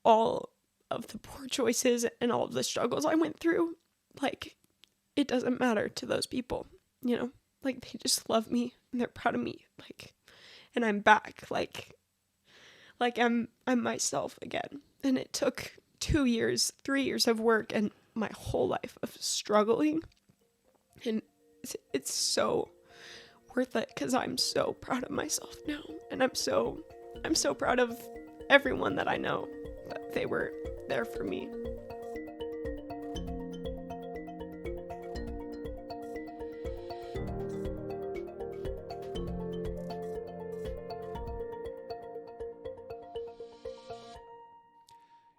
all of the poor choices and all of the struggles I went through, like, it doesn't matter to those people, you know? Like, they just love me and they're proud of me, like, and I'm back, like I'm myself again. And it took 2 years, 3 years of work and my whole life of struggling. And it's so worth it because I'm so proud of myself now. And I'm so proud of everyone that I know that they were there for me.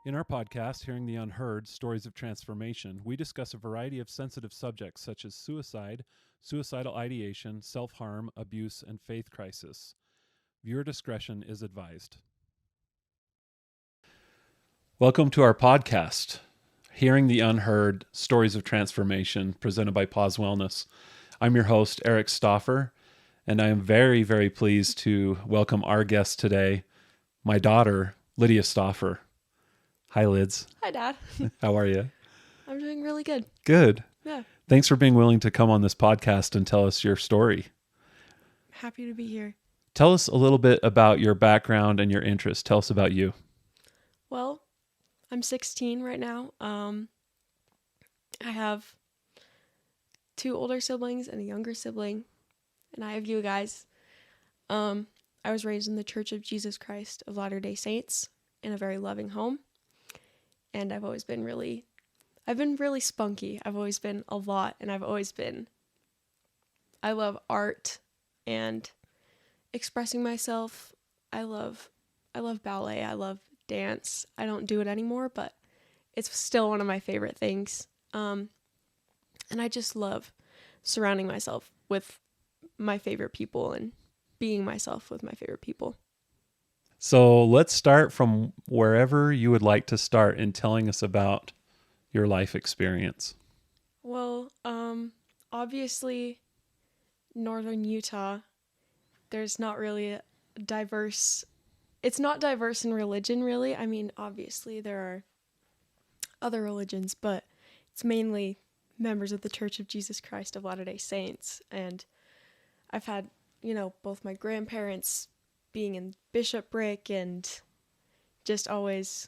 In our podcast, Hearing the Unheard, Stories of Transformation, we discuss a variety of sensitive subjects such as suicide, suicidal ideation, self-harm, abuse, and faith crisis. Viewer discretion is advised. Welcome to our podcast, Hearing the Unheard, Stories of Transformation, presented by Pause Wellness. I'm your host, Lydia Stauffer, and I am very, very pleased to welcome our guest today, my daughter, Lydia Stauffer. Hi, Lids. Hi, Dad. How are you? I'm doing really good. Good. Yeah. Thanks for being willing to come on this podcast and tell us your story. Happy to be here. Tell us a little bit about your background and your interests. Tell us about you. Well, I'm 16 right now. I have 2 older siblings and a younger sibling, and I have you guys. I was raised in the Church of Jesus Christ of Latter-day Saints in a very loving home. And I've been really spunky. I've always been a lot, and I love art and expressing myself. I love ballet. I love dance. I don't do it anymore, but it's still one of my favorite things. And I just love surrounding myself with my favorite people and being myself with my favorite people. So let's start from wherever you would like to start in telling us about your life experience. Well, obviously, northern Utah, there's not really a diverse, it's not diverse in religion, really. I mean, obviously, there are other religions, but it's mainly members of the Church of Jesus Christ of Latter-day Saints. And I've had, both my grandparents being in bishopric and just always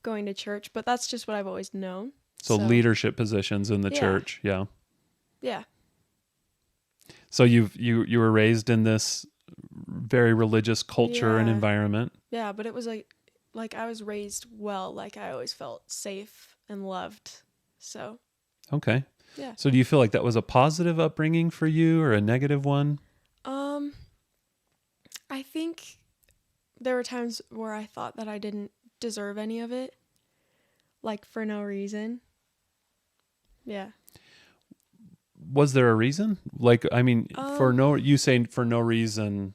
going to church, but that's just what I've always known. So leadership positions in the church, yeah. Yeah. So you were raised in this very religious culture and environment. Yeah, but it was like I was raised well, like I always felt safe and loved. So. Okay. Yeah. So do you feel like that was a positive upbringing for you or a negative one? I think there were times where I thought that I didn't deserve any of it, like for no reason. Yeah. Was there a reason? Like, I mean, you saying for no reason,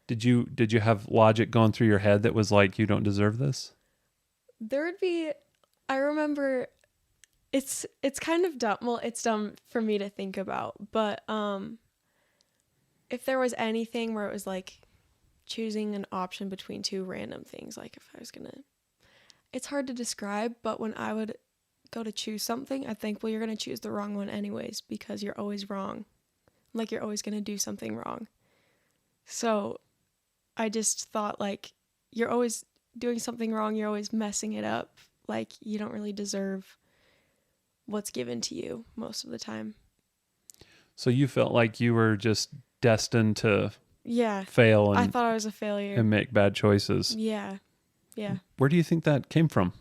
did you have logic going through your head that was like, you don't deserve this? I remember it's kind of dumb. Well, it's dumb for me to think about, but if there was anything where it was like choosing an option between 2 random things, like if I was it's hard to describe, but when I would go to choose something, I think, well, you're going to choose the wrong one anyways because you're always wrong. Like you're always going to do something wrong. So I just thought like you're always doing something wrong. You're always messing it up. Like you don't really deserve what's given to you most of the time. So you felt like you were just destined to fail. And I thought I was a failure. And make bad choices. Yeah. Yeah. Where do you think that came from?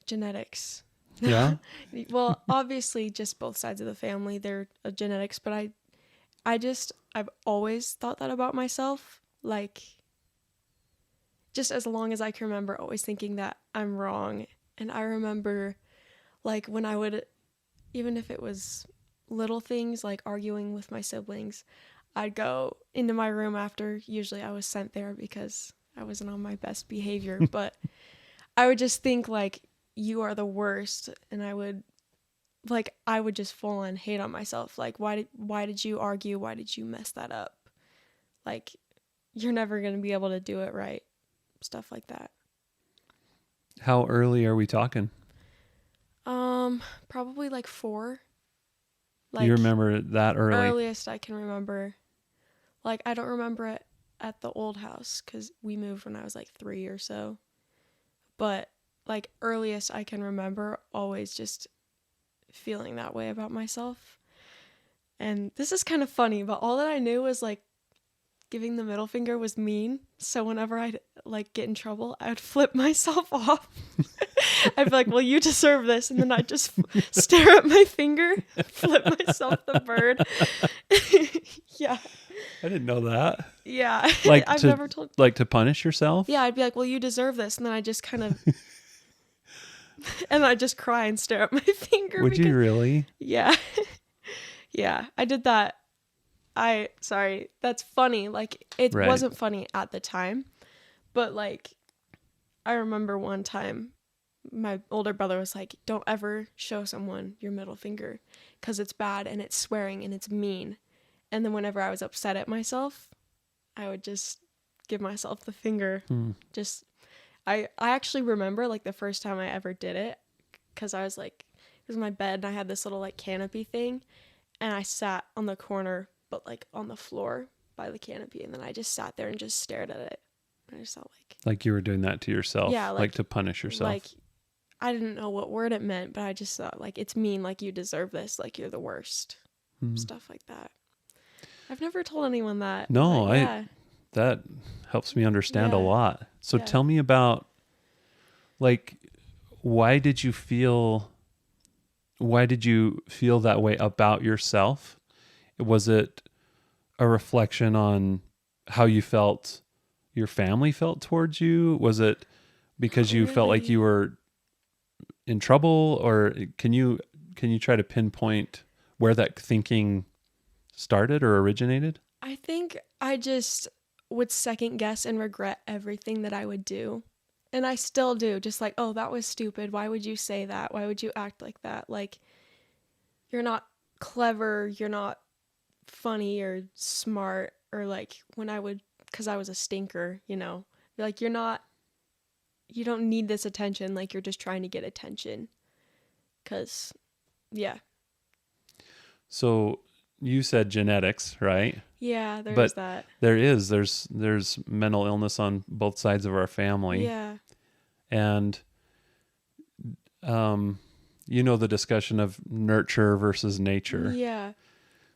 Genetics. Yeah? Well, obviously just both sides of the family, they're genetics, but I've always thought that about myself. Like, just as long as I can remember, always thinking that I'm wrong. And I remember, like, when I would, even if it was little things, like arguing with my siblings, I'd go into my room after. Usually I was sent there because I wasn't on my best behavior. But I would just think, like, you are the worst. And I would just full on hate on myself. Like, why did you argue? Why did you mess that up? Like, you're never going to be able to do it right. Stuff like that. How early are we talking? Probably like 4. You remember it that early? Earliest I can remember. Like, I don't remember it at the old house because we moved when I was like 3 or so. But like earliest I can remember, always just feeling that way about myself. And this is kind of funny, but all that I knew was like giving the middle finger was mean. So whenever I'd like get in trouble, I would flip myself off. I'd be like, well, you deserve this. And then I'd just stare at my finger, flip myself the bird. Yeah. I didn't know that. Yeah. Like I've to, never told. like to punish yourself? Yeah, I'd be like, well, you deserve this. And then I just kind of, and I just cry and stare at my finger. Would you really? Yeah. Yeah, I did that. Sorry, that's funny. Like, it Right. wasn't funny at the time, but like, I remember one time my older brother was like, don't ever show someone your middle finger because it's bad and it's swearing and it's mean. And then whenever I was upset at myself, I would just give myself the finger. Just, I actually remember like the first time I ever did it because I was like, it was my bed and I had this little like canopy thing and I sat on the corner, but like on the floor by the canopy. And then I just sat there and just stared at it. And I just felt like you were doing that to yourself. Yeah, like to punish yourself. like, I didn't know what word it meant, but I just thought like, it's mean, like you deserve this, like you're the worst. Stuff like that. I've never told anyone that. No, but yeah. That helps me understand a Yeah. lot. So Yeah. tell me about, like, why did you feel that way about yourself? Was it a reflection on how you felt your family felt towards you? Was it because you felt like Really? you were in trouble, or can you try to pinpoint where that thinking started or originated? I think I just would second guess and regret everything that I would do. And I still do. Just like, oh, that was stupid. Why would you say that? Why would you act like that? Like, you're not clever. You're not funny or smart. Or like when I would, because I was a stinker, you know, like you don't need this attention. Like you're just trying to get attention. Because, yeah. So you said genetics, right? Yeah, there's But that. there's mental illness on both sides of our family. Yeah. And the discussion of nurture versus nature. Yeah.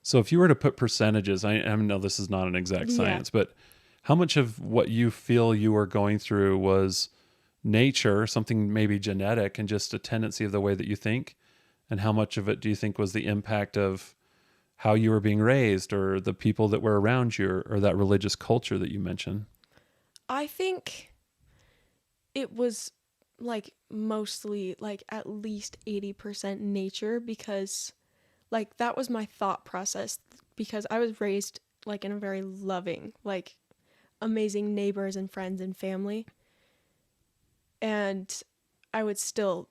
So if you were to put percentages, I know this is not an exact science, but how much of what you feel you were going through was nature, something maybe genetic and just a tendency of the way that you think? And how much of it do you think was the impact of how you were being raised or the people that were around you or that religious culture that you mentioned? I think it was like mostly like at least 80% nature because like that was my thought process because I was raised like in a very loving, like amazing neighbors and friends and family. And I would still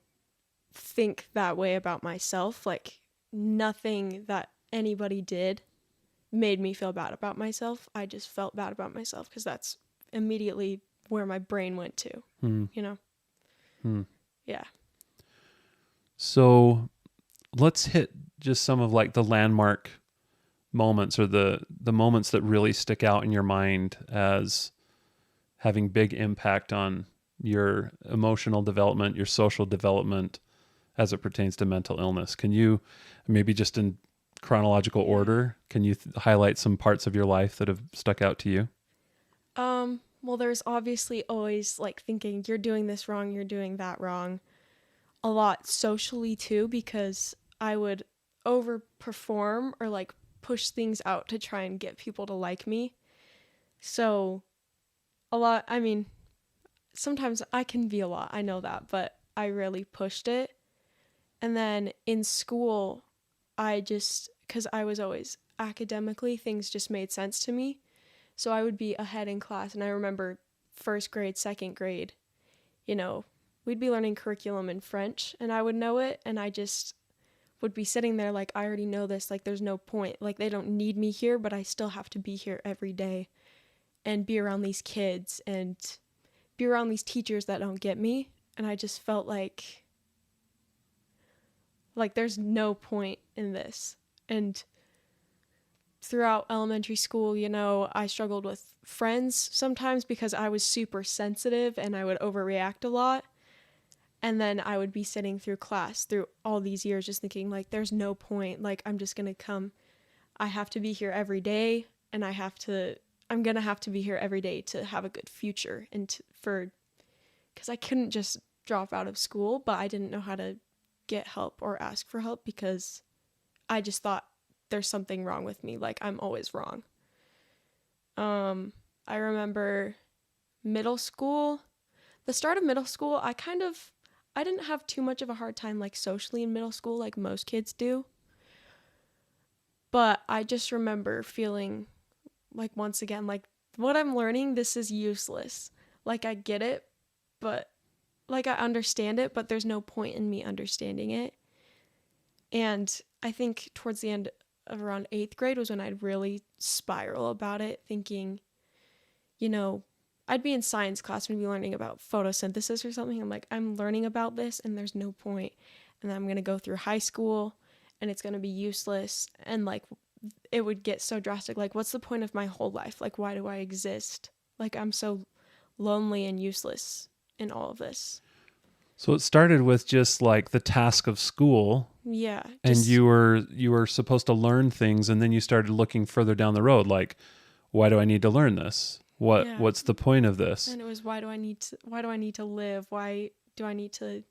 think that way about myself. Like nothing that anybody did made me feel bad about myself. I just felt bad about myself because that's immediately where my brain went to, you know? Yeah. So let's hit just some of like the landmark moments or the moments that really stick out in your mind as having big impact on your emotional development, your social development as it pertains to mental illness. Can you, maybe just in chronological order, can you highlight some parts of your life that have stuck out to you? Well, there's obviously always like thinking you're doing this wrong, you're doing that wrong. A lot socially too, because I would overperform or like push things out to try and get people to like me. So I mean, sometimes I can be a lot, I know that, but I really pushed it. And then in school, because I was always academically, things just made sense to me. So I would be ahead in class. And I remember first grade, second grade, we'd be learning curriculum in French and I would know it. And I just would be sitting there like, I already know this. Like, there's no point. Like, they don't need me here, but I still have to be here every day and be around these kids and be around these teachers that don't get me. And I just felt like there's no point in this. And throughout elementary school, you know, I struggled with friends sometimes because I was super sensitive and I would overreact a lot. And then I would be sitting through class through all these years just thinking, like, there's no point. Like, I'm just going to come. I have to be here every day, and I'm going to have to be here every day to have a good future and because I couldn't just drop out of school, but I didn't know how to get help or ask for help because I just thought there's something wrong with me. Like, I'm always wrong. I remember middle school, the start of middle school, I didn't have too much of a hard time like socially in middle school like most kids do. But I just remember feeling like, once again, like, what I'm learning, this is useless. Like, I get it, but like, I understand it, but there's no point in me understanding it. And I think towards the end of around 8th grade was when I'd really spiral about it, thinking, you know, I'd be in science class and we'd be learning about photosynthesis or something. I'm like, I'm learning about this and there's no point. And then I'm going to go through high school and it's going to be useless. And like, it would get so drastic. Like, what's the point of my whole life? Like, why do I exist? Like, I'm so lonely and useless in all of this. So it started with just like the task of school. Yeah. And you were supposed to learn things, and then you started looking further down the road, like, why do I need to learn this? What's the point of this? And it was, why do I need to live? Why do I need to?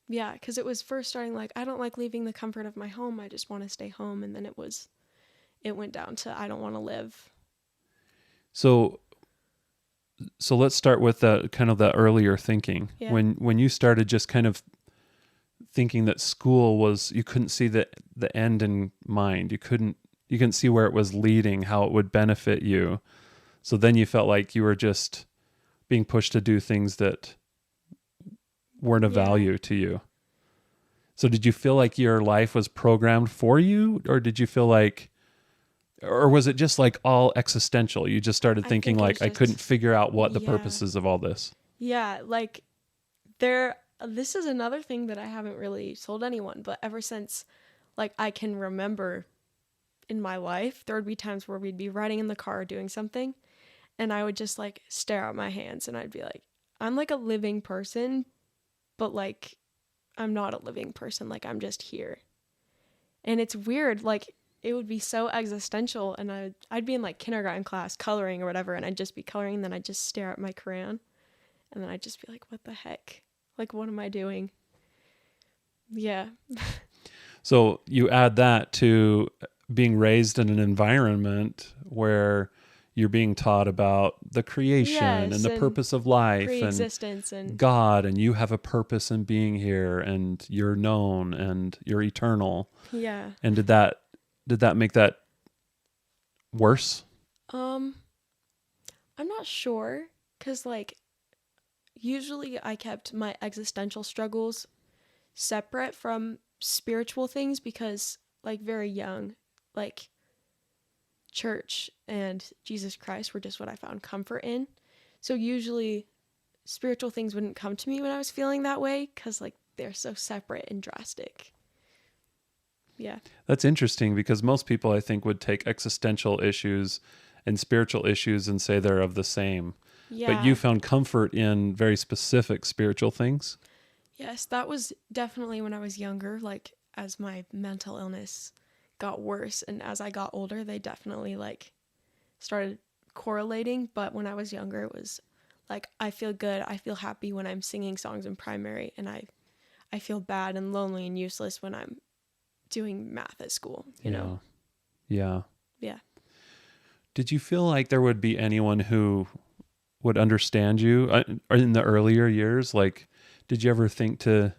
Yeah, because it was first starting like, I don't like leaving the comfort of my home. I just want to stay home. And then it went down to, I don't want to live. So let's start with the kind of the earlier thinking. Yeah. When you started just kind of thinking that school was, you couldn't see the end in mind. You couldn't see where it was leading, how it would benefit you. So then you felt like you were just being pushed to do things that weren't of value to you. So did you feel like your life was programmed for you, or did you feel like, or was it just like all existential? You just started thinking like, I couldn't figure out what the purposes of all this. Yeah, like this is another thing that I haven't really told anyone, but ever since like I can remember in my life, there would be times where we'd be riding in the car doing something and I would just like stare at my hands and I'd be like, I'm like a living person, but like I'm not a living person. Like, I'm just here. And it's weird. Like, it would be so existential. And I'd be in like kindergarten class coloring or whatever. And I'd just be coloring. And then I'd just stare at my crayon. And then I'd just be like, what the heck? Like, what am I doing? Yeah. So you add that to being raised in an environment where you're being taught about the creation and the purpose of life and God, and you have a purpose in being here, and you're known and you're eternal. Yeah. And did that make that worse? I'm not sure, because like usually I kept my existential struggles separate from spiritual things because like very young, like church and Jesus Christ were just what I found comfort in. So usually spiritual things wouldn't come to me when I was feeling that way because like they're so separate and drastic. Yeah. That's interesting because most people I think would take existential issues and spiritual issues and say they're of the same. Yeah. But you found comfort in very specific spiritual things? Yes, that was definitely when I was younger, like as my mental illness got worse and as I got older they definitely like started correlating, but when I was younger it was like I feel good, I feel happy when I'm singing songs in primary, and I feel bad and lonely and useless when I'm doing math at school, you know. Yeah. Did you feel like there would be anyone who would understand you in the earlier years? Like, did you ever think to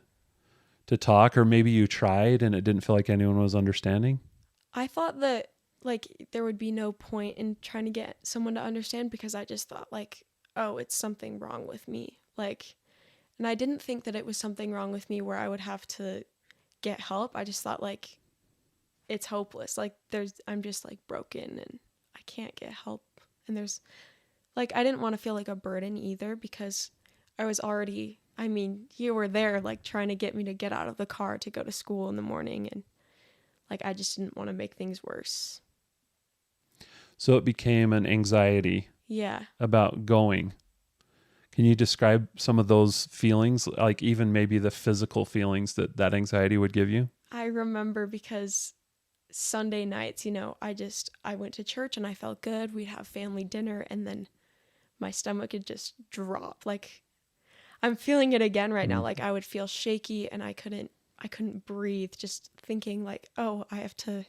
talk, or maybe you tried and it didn't feel like anyone was understanding? I thought that like there would be no point in trying to get someone to understand because I just thought like, oh, it's something wrong with me. Like, and I didn't think that it was something wrong with me where I would have to get help. I just thought like it's hopeless. Like I'm just like broken and I can't get help. And there's like, I didn't want to feel like a burden either because I was already I mean, you were there like trying to get me to get out of the car to go to school in the morning, and like I just didn't want to make things worse. So it became an anxiety Yeah. about going. Can you describe some of those feelings, like even maybe the physical feelings that anxiety would give you? I remember because Sunday nights, I went to church and I felt good. We'd have family dinner and then my stomach would just drop. Like I'm feeling it again right now. Like I would feel shaky and I couldn't breathe, just thinking like, oh, I have to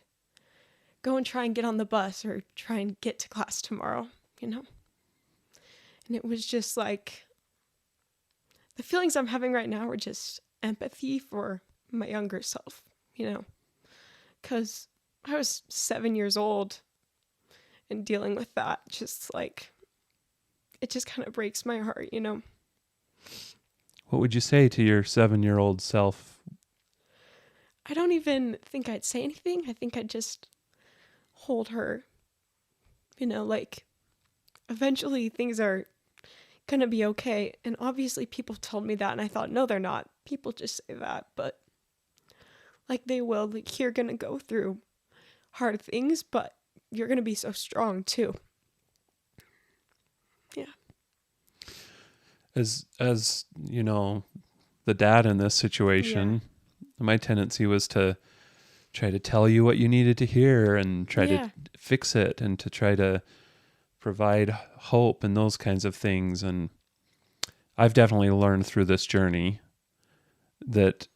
go and try and get on the bus or try and get to class tomorrow, you know? And it was just like, the feelings I'm having right now are just empathy for my younger self, because I was 7 years old and dealing with that, just like, it just kind of breaks my heart. What would you say to your 7-year-old self? I don't even think I'd say anything. I think I'd just hold her, like, eventually things are gonna be okay. And obviously people told me that and I thought, no, they're not. People just say that, but like they will. Like you're gonna go through hard things, but you're gonna be so strong too. Yeah. As you know, the dad in this situation, my tendency was to try to tell you what you needed to hear and try to fix it and to try to provide hope and those kinds of things. And I've definitely learned through this journey that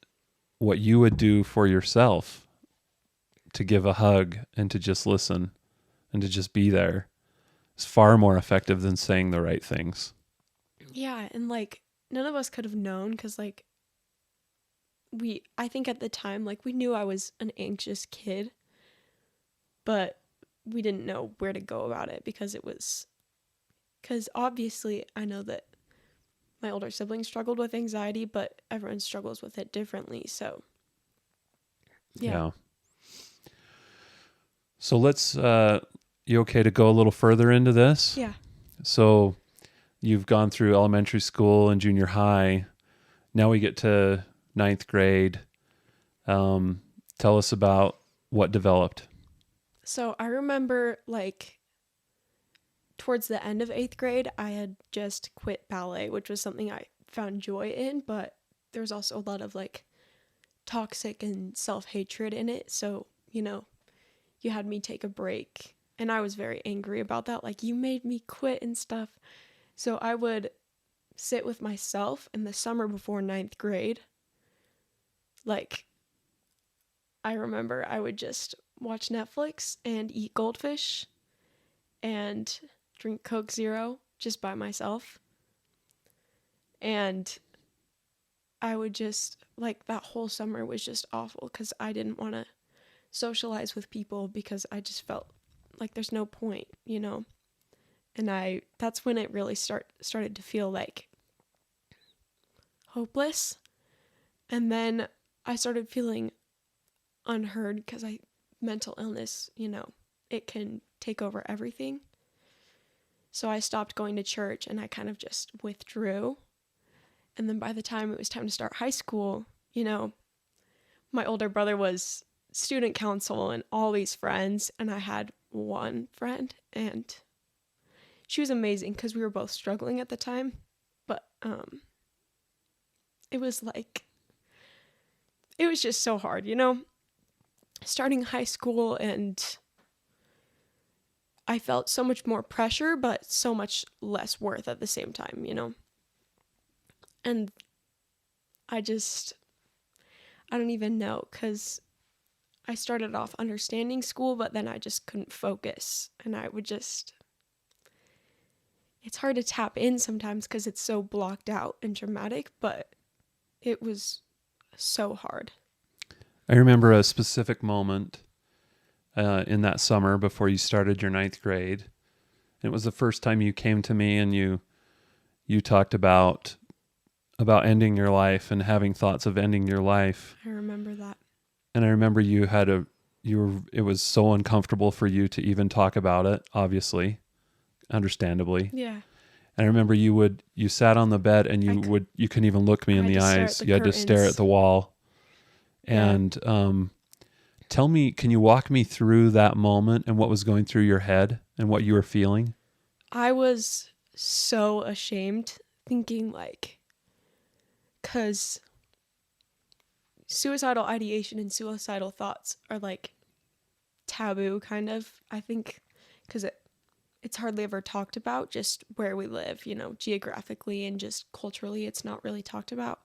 what you would do for yourself, to give a hug and to just listen and to just be there, is far more effective than saying the right things. Yeah, and like none of us could have known because like I think at the time, like we knew I was an anxious kid, but we didn't know where to go about it because obviously I know that my older siblings struggled with anxiety, but everyone struggles with it differently. So, yeah. So let's, you okay to go a little further into this? Yeah. So you've gone through elementary school and junior high. Now we get to 9th grade. Tell us about what developed. So I remember like towards the end of 8th grade, I had just quit ballet, which was something I found joy in, but there was also a lot of like toxic and self-hatred in it. So, you had me take a break and I was very angry about that. Like you made me quit and stuff. So I would sit with myself in the summer before 9th grade. Like I remember I would just watch Netflix and eat goldfish and drink Coke Zero just by myself. And I would just, like, that whole summer was just awful because I didn't want to socialize with people because I just felt like there's no point, And that's when it really started to feel like hopeless. And then I started feeling unheard because mental illness, it can take over everything. So I stopped going to church and I kind of just withdrew. And then by the time it was time to start high school, my older brother was student council and all these friends. And I had one friend and she was amazing because we were both struggling at the time. But it was just so hard, starting high school, and I felt so much more pressure, but so much less worth at the same time, And I don't even know, because I started off understanding school, but then I just couldn't focus. And it's hard to tap in sometimes because it's so blocked out and dramatic, but it was so hard. I remember a specific moment in that summer before you started your 9th grade. It was the first time you came to me and you talked about ending your life and having thoughts of ending your life. I remember that. And I remember it was so uncomfortable for you to even talk about it, obviously, understandably. Yeah. And I remember you sat on the bed and you couldn't even look me I in had the to stare at eyes. the You had to stare at curtains. the wall. Yeah. And tell me, can you walk me through that moment and what was going through your head and what you were feeling? I was so ashamed, thinking like, because suicidal ideation and suicidal thoughts are like taboo, kind of, I think, because it's hardly ever talked about, just where we live, geographically and just culturally, it's not really talked about.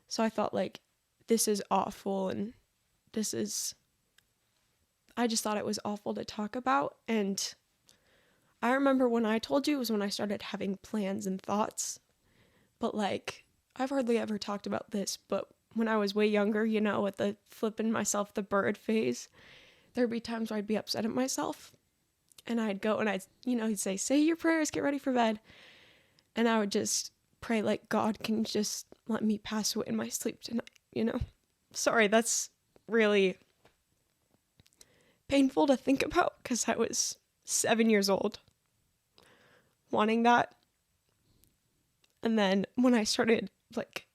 So I thought, like, this is awful, and I just thought it was awful to talk about. And I remember when I told you, it was when I started having plans and thoughts. But, like, I've hardly ever talked about this, but when I was way younger, at the flipping myself the bird phase, there'd be times where I'd be upset at myself. And I'd go and he'd say your prayers, get ready for bed. And I would just pray, like, God can just let me pass away in my sleep tonight. Sorry, that's really painful to think about because I was 7 years old wanting that. And then when I started, like,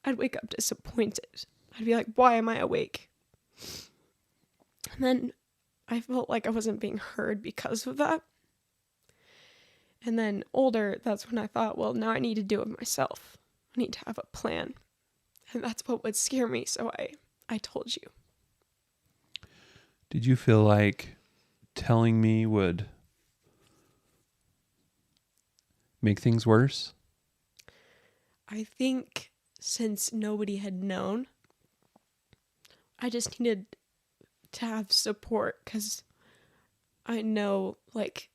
I'd wake up disappointed. I'd be like, why am I awake? And then I felt like I wasn't being heard because of that. And then older, that's when I thought, well, now I need to do it myself. I need to have a plan. And that's what would scare me. So I told you. Did you feel like telling me would make things worse? I think since nobody had known, I just needed to have support because I know, like,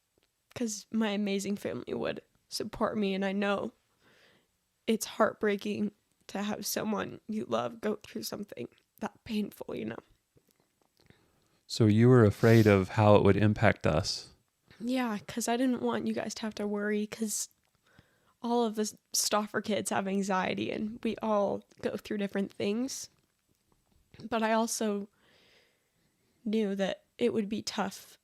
because my amazing family would support me, and I know it's heartbreaking to have someone you love go through something that painful. So you were afraid of how it would impact us. Yeah, because I didn't want you guys to have to worry, because all of the Stauffer kids have anxiety, and we all go through different things. But I also knew that it would be tough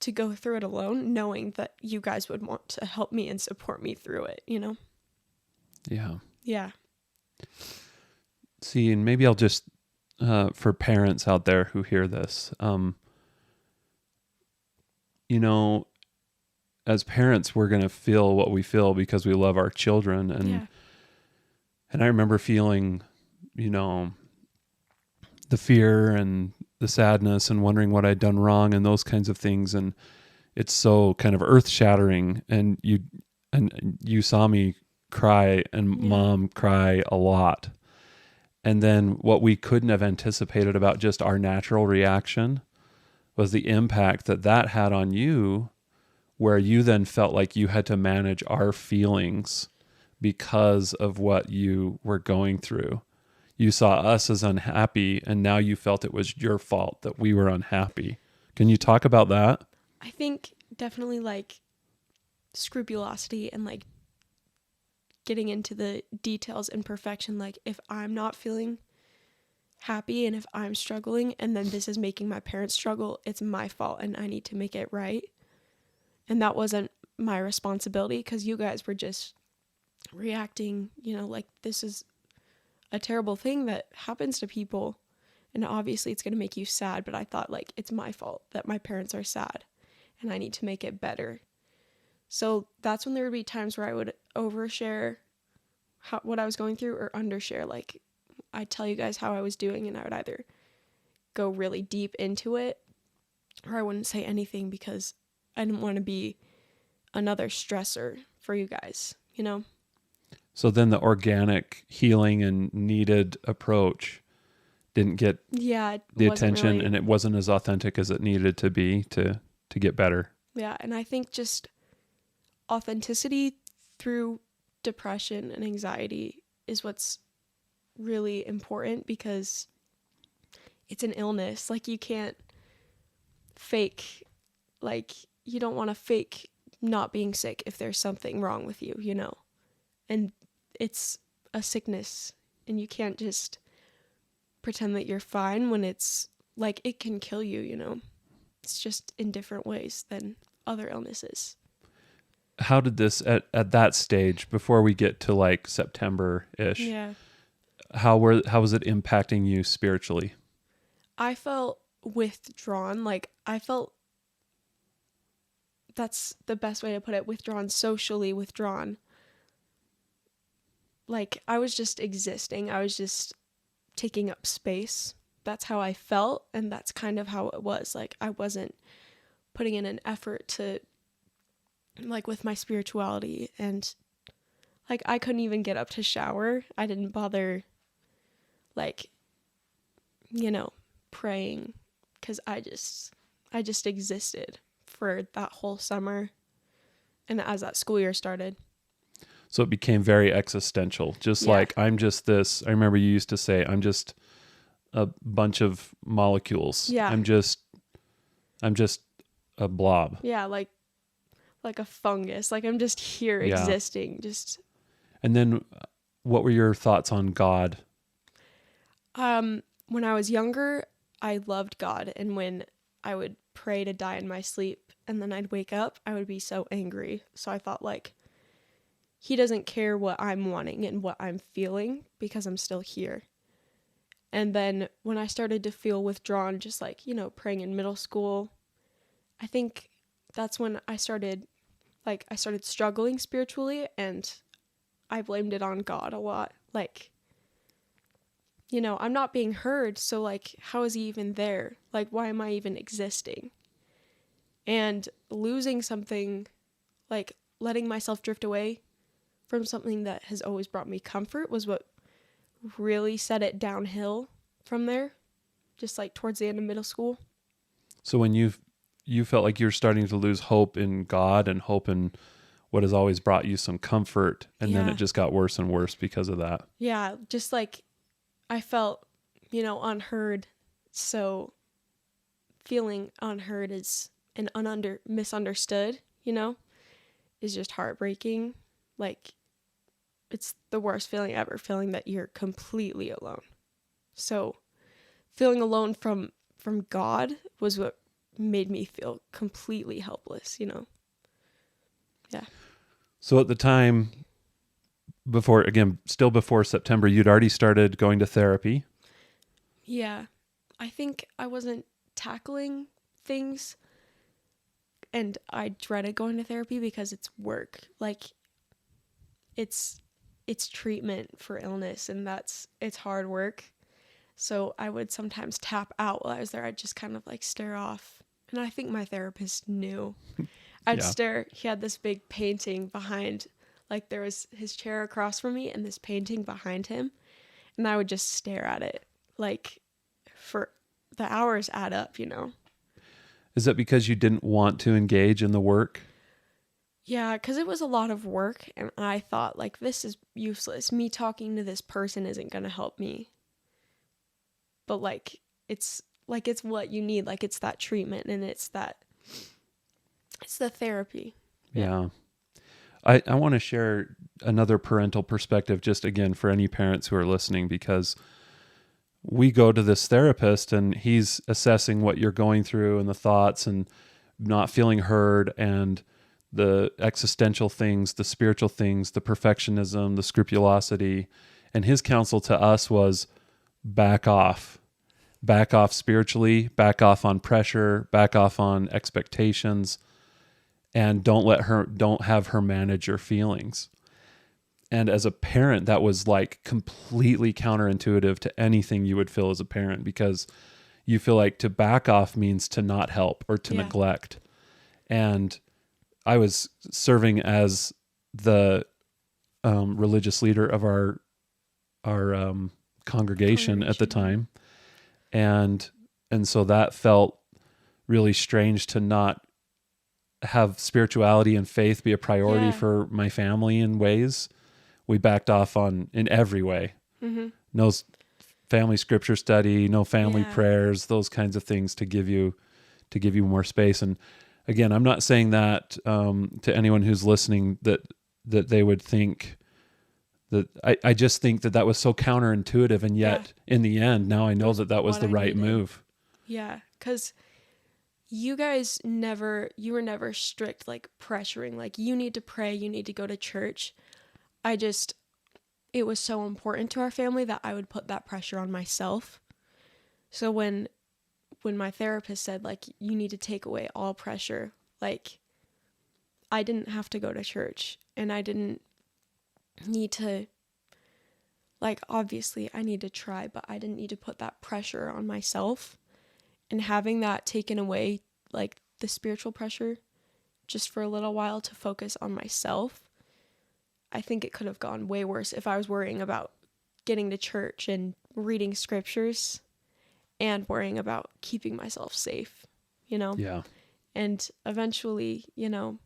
to go through it alone, knowing that you guys would want to help me and support me through it. Yeah. Yeah. See, and maybe I'll just, for parents out there who hear this, as parents, we're going to feel what we feel because we love our children. Yeah. And I remember feeling, the fear and the sadness and wondering what I'd done wrong and those kinds of things. And it's so kind of earth shattering. And you saw me cry and Yeah. mom cry a lot. And then what we couldn't have anticipated about just our natural reaction was the impact that had on you, where you then felt like you had to manage our feelings because of what you were going through. You saw us as unhappy, and now you felt it was your fault that we were unhappy. Can you talk about that? I think definitely, like, scrupulosity and, like, getting into the details and perfection. Like, if I'm not feeling happy and if I'm struggling and then this is making my parents struggle, it's my fault and I need to make it right. And that wasn't my responsibility, because you guys were just reacting, like, this is a terrible thing that happens to people, and obviously it's going to make you sad. But I thought, like, it's my fault that my parents are sad and I need to make it better. So that's when there would be times where I would overshare what I was going through, or undershare. Like, I'd tell you guys how I was doing, and I would either go really deep into it, or I wouldn't say anything because I didn't want to be another stressor for you guys. So then the organic healing and needed approach didn't get Yeah, it the wasn't attention, really. and it wasn't as authentic as it needed to be to get better. Yeah, and I think just authenticity through depression and anxiety is what's really important, because it's an illness. Like, you can't fake, like, you don't want to fake not being sick if there's something wrong with you. And it's a sickness, and you can't just pretend that you're fine when it's, like, it can kill you. It's just in different ways than other illnesses. how did this at that stage, before we get to like September-ish, Yeah. how was it impacting you spiritually? I felt withdrawn. Like, I felt, that's the best way to put it, withdrawn, socially withdrawn. Like, I was just existing. I was just taking up space. That's how I felt, and that's kind of how it was. Like, I wasn't putting in an effort to, like, with my spirituality, and like, I couldn't even get up to shower. I didn't bother, like, praying, because I just existed for that whole summer, and as that school year started. So it became very existential, just like, I'm just this. I remember you used to say, I'm just a bunch of molecules. Yeah. I'm just a blob. Yeah, like a fungus. Like, I'm just here existing. Just And then what were your thoughts on God? when I was younger, I loved God, and when I would pray to die in my sleep and then I'd wake up, I would be so angry. So I thought, like, he doesn't care what I'm wanting and what I'm feeling because I'm still here. And then when I started to feel withdrawn, just like, praying in middle school, I think that's when I started struggling spiritually, and I blamed it on God a lot. Like, I'm not being heard, so, like, how is he even there? Like, why am I even existing? And losing something, like, letting myself drift away from something that has always brought me comfort, was what really set it downhill from there, just like towards the end of middle school. So when you felt like you're starting to lose hope in God and hope in what has always brought you some comfort, and then it just got worse and worse because of that. Yeah, just like I felt, unheard. So feeling unheard is and misunderstood, is just heartbreaking. Like, it's the worst feeling ever, feeling that you're completely alone. So feeling alone from God was what made me feel completely helpless, Yeah. So at the time, still before September, you'd already started going to therapy. Yeah. I think I wasn't tackling things, and I dreaded going to therapy because it's work. Like, it's treatment for illness, and it's hard work. So I would sometimes tap out while I was there. I'd just kind of like stare off. And I think my therapist knew. I'd stare. He had this big painting behind, like, there was his chair across from me and this painting behind him. And I would just stare at it, like, for the hours add up, Is that because you didn't want to engage in the work? Yeah, because it was a lot of work, and I thought, like, this is useless. Me talking to this person isn't going to help me. But, like, it's what you need. Like, it's that treatment, and it's the therapy. Yeah. I want to share another parental perspective, just again for any parents who are listening, because we go to this therapist and he's assessing what you're going through and the thoughts and not feeling heard and the existential things, the spiritual things, the perfectionism, the scrupulosity. And his counsel to us was back off spiritually, back off on pressure, back off on expectations, and don't have her manage your feelings. And as a parent, that was like completely counterintuitive to anything you would feel as a parent, because you feel like to back off means to not help or to neglect. And I was serving as the religious leader of our congregation at the time. And so that felt really strange, to not have spirituality and faith be a priority for my family in ways. We backed off in every way. Mm-hmm. No family scripture study, no family prayers, those kinds of things to give you more space. And again, I'm not saying that to anyone who's listening that they would think that. I just think that was so counterintuitive, and yet in the end, now I know that was the right move. Yeah, because you were never strict, like pressuring, like you need to pray, you need to go to church. It was so important to our family that I would put that pressure on myself. So when my therapist said, like, you need to take away all pressure, like, I didn't have to go to church, and I didn't need to, like, obviously I need to try, but I didn't need to put that pressure on myself. And having that taken away, like the spiritual pressure, just for a little while to focus on myself, I think it could have gone way worse if I was worrying about getting to church and reading scriptures and worrying about keeping myself safe, you know? Yeah. And eventually, you know,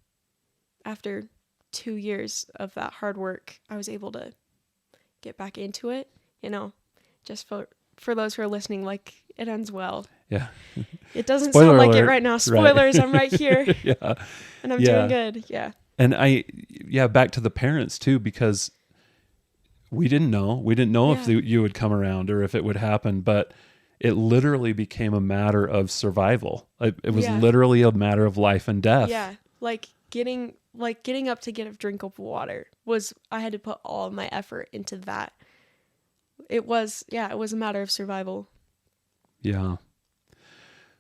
after 2 years of that hard work, I was able to get back into it, you know, just for those who are listening, like, it ends well. Yeah. It doesn't Spoiler sound like alert. it right now. Spoilers, right. I'm right here. Yeah. And I'm doing good. Yeah. And back to the parents too, because we didn't know. We didn't know if you would come around or if it would happen, but it literally became a matter of survival. It was literally a matter of life and death. Yeah. Like getting up to get a drink of water I had to put all of my effort into that. It was a matter of survival. Yeah.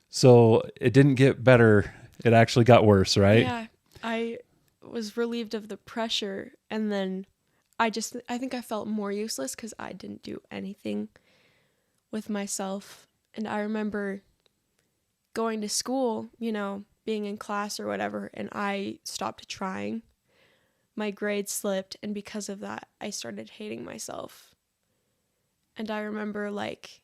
So it didn't get better. It actually got worse, right? Yeah. I was relieved of the pressure, and then I think I felt more useless because I didn't do anything with myself. And I remember going to school, you know, being in class or whatever, and I stopped trying. My grades slipped, and because of that, I started hating myself. And I remember, like,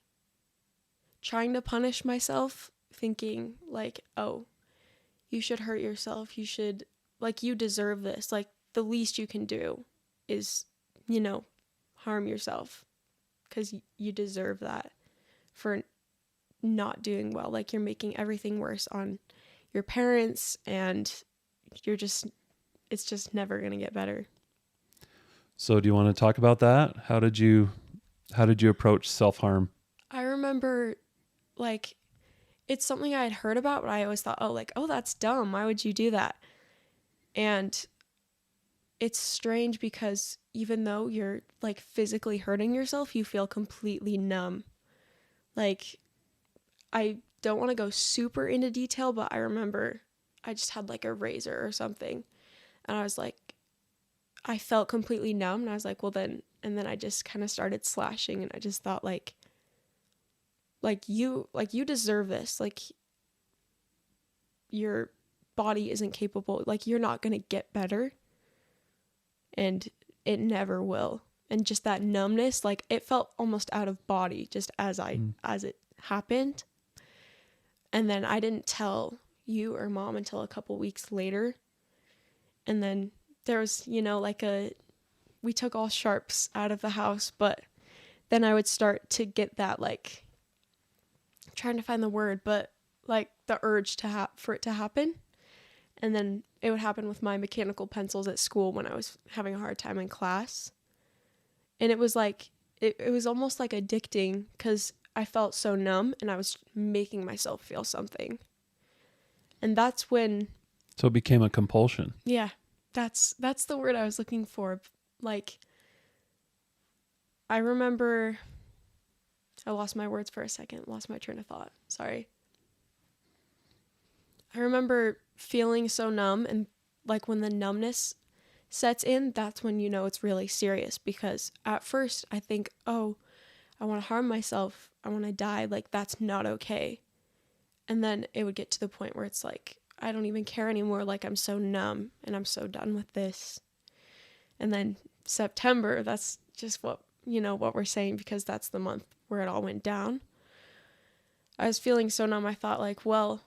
trying to punish myself, thinking, like, oh, you should hurt yourself. You should, like, you deserve this. Like, the least you can do is, you know, harm yourself because you deserve that for not doing well. Like, you're making everything worse on your parents, and it's just never going to get better. So do you want to talk about that? How did you approach self-harm? I remember, like, it's something I had heard about, but I always thought, oh, that's dumb. Why would you do that? And it's strange because even though you're, like, physically hurting yourself, you feel completely numb. Like, I don't want to go super into detail, but I remember I just had, like, a razor or something. And I was like, I felt completely numb. And I was like, well, then, and then I just kind of started slashing. And I just thought, like you deserve this. Like, your body isn't capable. Like, you're not going to get better. And it never will. And just that numbness, like, it felt almost out of body just as it happened. And then I didn't tell you or Mom until a couple weeks later. And then there was, you know, like we took all sharps out of the house, but then I would start to get that, like, trying to find the word, but like the urge for it to happen. And then it would happen with my mechanical pencils at school when I was having a hard time in class. And it was like, it was almost like addicting because I felt so numb and I was making myself feel something. And that's when... So it became a compulsion. Yeah, that's the word I was looking for. Like, I remember... I lost my words for a second, lost my train of thought. Sorry. I remember feeling so numb, and like when the numbness sets in, that's when you know it's really serious, because at first I think, oh, I want to harm myself, I want to die, like that's not okay. And then it would get to the point where it's like, I don't even care anymore, like I'm so numb and I'm so done with this. And then September, that's just what we're saying, because that's the month where it all went down. I was feeling so numb, I thought, like, well,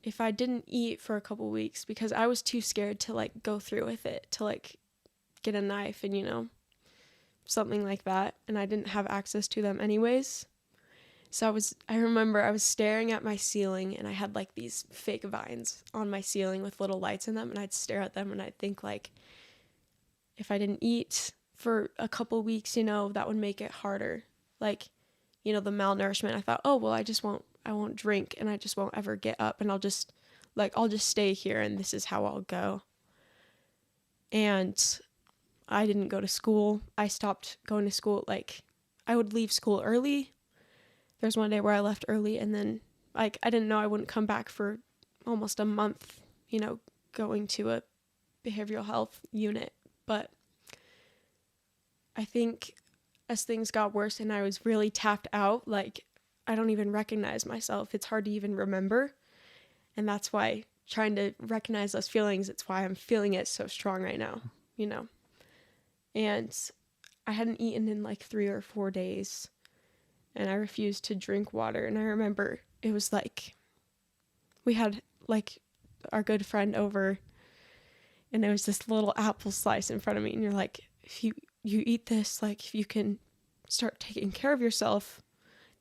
if I didn't eat for a couple weeks, because I was too scared to, like, go through with it, to, like, get a knife and, something like that, and I didn't have access to them anyways. So I remember I was staring at my ceiling, and I had, like, these fake vines on my ceiling with little lights in them, and I'd stare at them, and I'd think, like, if I didn't eat for a couple weeks, that would make it harder. Like, the malnourishment, I thought, oh, well, I won't drink and I just won't ever get up and I'll just stay here and this is how I'll go. And I didn't go to school. I stopped going to school. I would leave school early. There's one day where I left early and then I didn't know I wouldn't come back for almost a month, going to a behavioral health unit. But I think as things got worse and I was really tapped out, I don't even recognize myself. It's hard to even remember. And that's why trying to recognize those feelings, it's why I'm feeling it so strong right now, And I hadn't eaten in 3 or 4 days and I refused to drink water. And I remember it was we had our good friend over and there was this little apple slice in front of me. And you're like, if you eat this, if you can start taking care of yourself,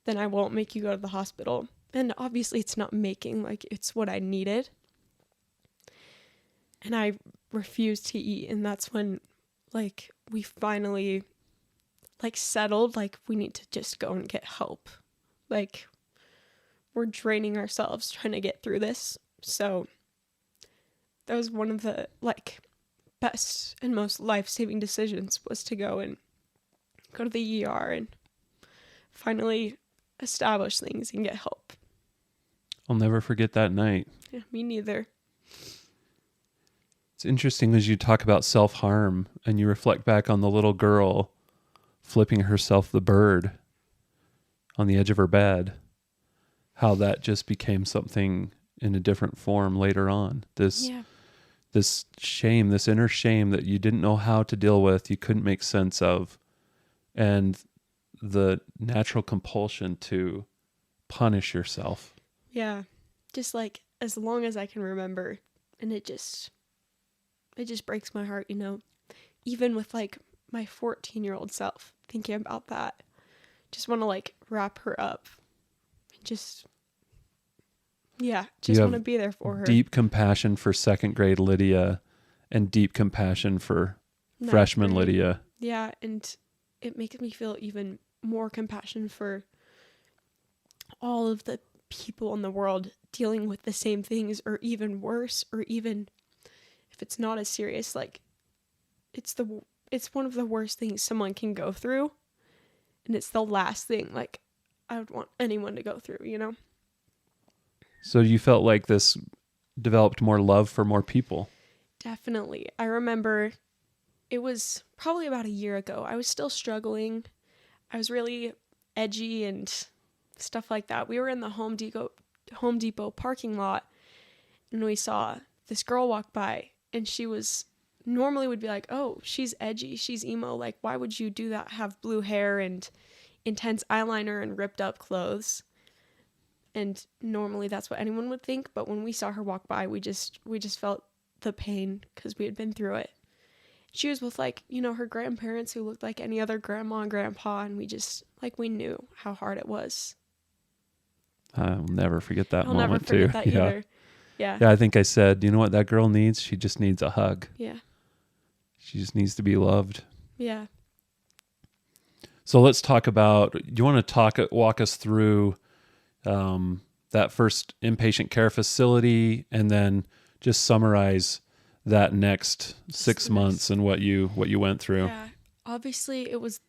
then I won't make you go to the hospital. And obviously it's not making, it's what I needed. And I refused to eat. And that's when, we finally, settled, we need to just go and get help. We're draining ourselves trying to get through this. So that was one of the, best and most life-saving decisions was to go to the ER and finally establish things and get help. I'll never forget that night. Yeah, me neither. It's interesting as you talk about self-harm and you reflect back on the little girl flipping herself the bird on the edge of her bed, how that just became something in a different form later on. This shame, this inner shame that you didn't know how to deal with, you couldn't make sense of, and the natural compulsion to punish yourself. Yeah, just as long as I can remember, and it just breaks my heart, even with my 14-year-old self thinking about that. Just want to wrap her up and just want to be there for her. Deep compassion for second grade Lydia and deep compassion for freshman Lydia. Yeah, and it makes me feel even more compassion for all of the people in the world dealing with the same things or even worse, or even if it's not as serious, it's one of the worst things someone can go through, and it's the last thing I would want anyone to go through, So you felt like this developed more love for more people. Definitely. I remember it was probably about a year ago. I was still struggling. I was really edgy and stuff like that. We were in the Home Depot parking lot, and we saw this girl walk by, and she was normally would be like, oh, she's edgy, she's emo, why would you do that, have blue hair and intense eyeliner and ripped up clothes? And normally that's what anyone would think, but when we saw her walk by, we just felt the pain because we had been through it. She was with her grandparents who looked like any other grandma and grandpa, and we just we knew how hard it was. I'll never forget that I'll moment never forget too. that either. Yeah. I think I said, you know what that girl needs? She just needs a hug. Yeah. She just needs to be loved. Yeah. So let's talk about, do you want to walk us through that first inpatient care facility, and then just summarize that next 6 months and what you went through? Yeah. Obviously it was